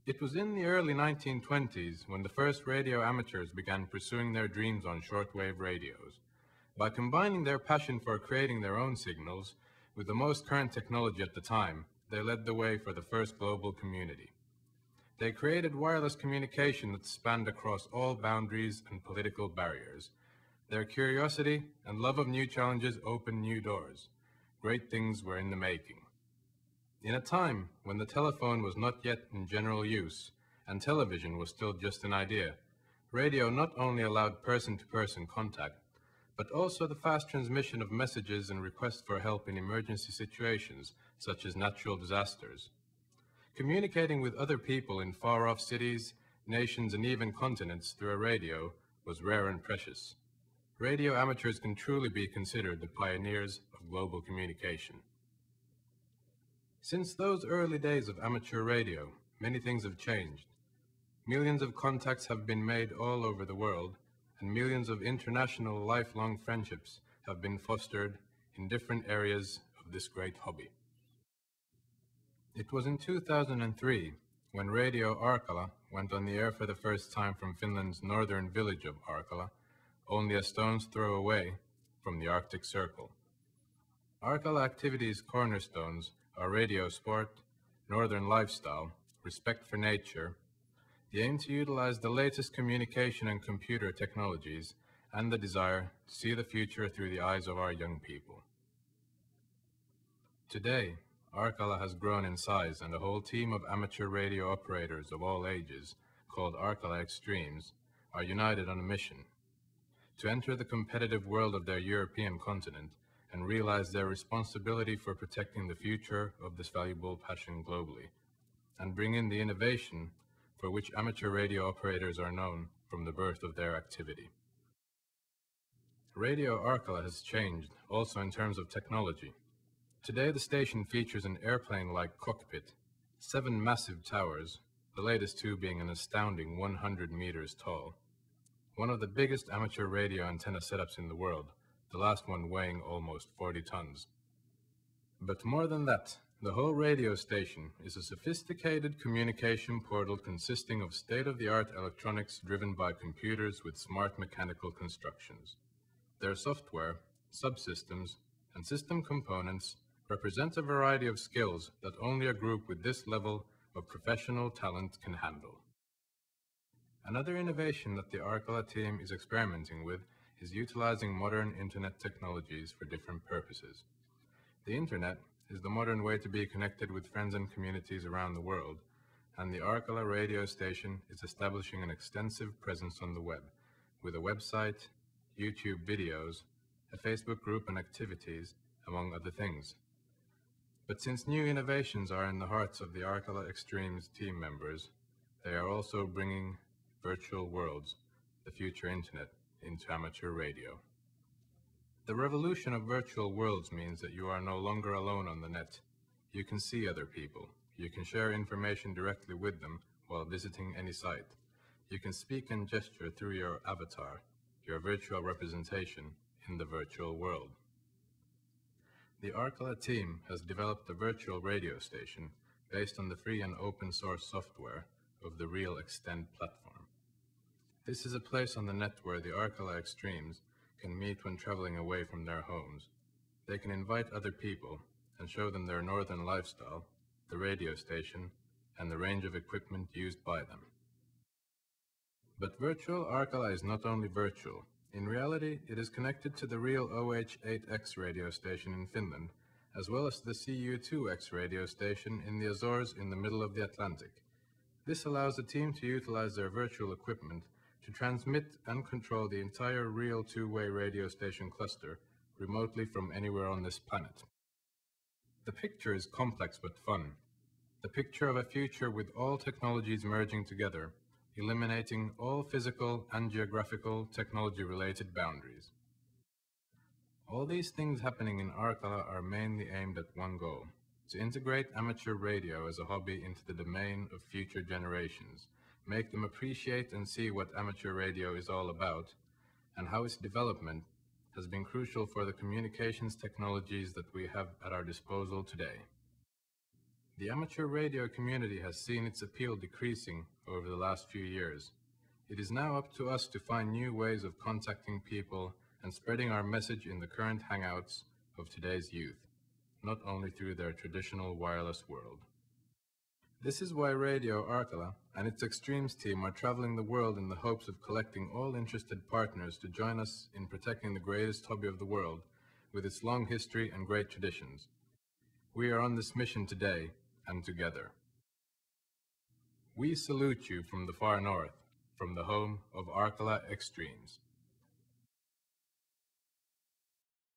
It was in the early 1920s when the first radio amateurs began pursuing their dreams on shortwave radios. By combining their passion for creating their own signals with the most current technology at the time, they led the way for the first global community. They created wireless communication that spanned across all boundaries and political barriers. Their curiosity and love of new challenges opened new doors. Great things were in the making. In a time when the telephone was not yet in general use and television was still just an idea, radio not only allowed person-to-person contact, but also the fast transmission of messages and requests for help in emergency situations such as natural disasters. Communicating with other people in far-off cities, nations, and even continents through a radio was rare and precious. Radio amateurs can truly be considered the pioneers of global communication. Since those early days of amateur radio, many things have changed. Millions of contacts have been made all over the world, and millions of international lifelong friendships have been fostered in different areas of this great hobby. It was in 2003 when Radio Arcala went on the air for the first time from Finland's northern village of Arcala, only a stone's throw away from the Arctic Circle. Arcala activities' cornerstones are radio sport, northern lifestyle, respect for nature, the aim to utilize the latest communication and computer technologies, and the desire to see the future through the eyes of our young people. Today, Arcala has grown in size, and a whole team of amateur radio operators of all ages, called Arcala Extremes, are united on a mission to enter the competitive world of their European continent and realize their responsibility for protecting the future of this valuable passion globally, and bring in the innovation for which amateur radio operators are known from the birth of their activity. Radio Arcala has changed also in terms of technology. Today the station features an airplane-like cockpit, 7 massive towers, the latest 2 being an astounding 100 meters tall. One of the biggest amateur radio antenna setups in the world, the last one weighing almost 40 tons. But more than that, the whole radio station is a sophisticated communication portal consisting of state-of-the-art electronics driven by computers with smart mechanical constructions. Their software, subsystems, and system components represent a variety of skills that only a group with this level of professional talent can handle. Another innovation that the Arcala team is experimenting with is utilizing modern internet technologies for different purposes. The internet is the modern way to be connected with friends and communities around the world, and the Arcala radio station is establishing an extensive presence on the web, with a website, YouTube videos, a Facebook group and activities, among other things. But since new innovations are in the hearts of the Arcala Extremes team members, they are also bringing virtual worlds, the future internet, into amateur radio. The revolution of virtual worlds means that you are no longer alone on the net. You can see other people. You can share information directly with them while visiting any site. You can speak and gesture through your avatar, your virtual representation in the virtual world. The Arcala team has developed a virtual radio station based on the free and open source software of the Real Extend platform. This is a place on the net where the Arcala Extremes can meet when traveling away from their homes. They can invite other people and show them their northern lifestyle, the radio station, and the range of equipment used by them. But virtual Arcala is not only virtual. In reality, it is connected to the real OH8X radio station in Finland, as well as the CU2X radio station in the Azores in the middle of the Atlantic. This allows the team to utilize their virtual equipment to transmit and control the entire real two-way radio station cluster remotely from anywhere on this planet. The picture is complex but fun. The picture of a future with all technologies merging together, eliminating all physical and geographical technology-related boundaries. All these things happening in Arcala are mainly aimed at one goal: to integrate amateur radio as a hobby into the domain of future generations, make them appreciate and see what amateur radio is all about, and how its development has been crucial for the communications technologies that we have at our disposal today. The amateur radio community has seen its appeal decreasing over the last few years. It is now up to us to find new ways of contacting people and spreading our message in the current hangouts of today's youth, not only through their traditional wireless world. This is why Radio Arcala and its Extremes team are traveling the world in the hopes of collecting all interested partners to join us in protecting the greatest hobby of the world, with its long history and great traditions. We are on this mission today, and together. We salute you from the far north, from the home of Arcala Extremes.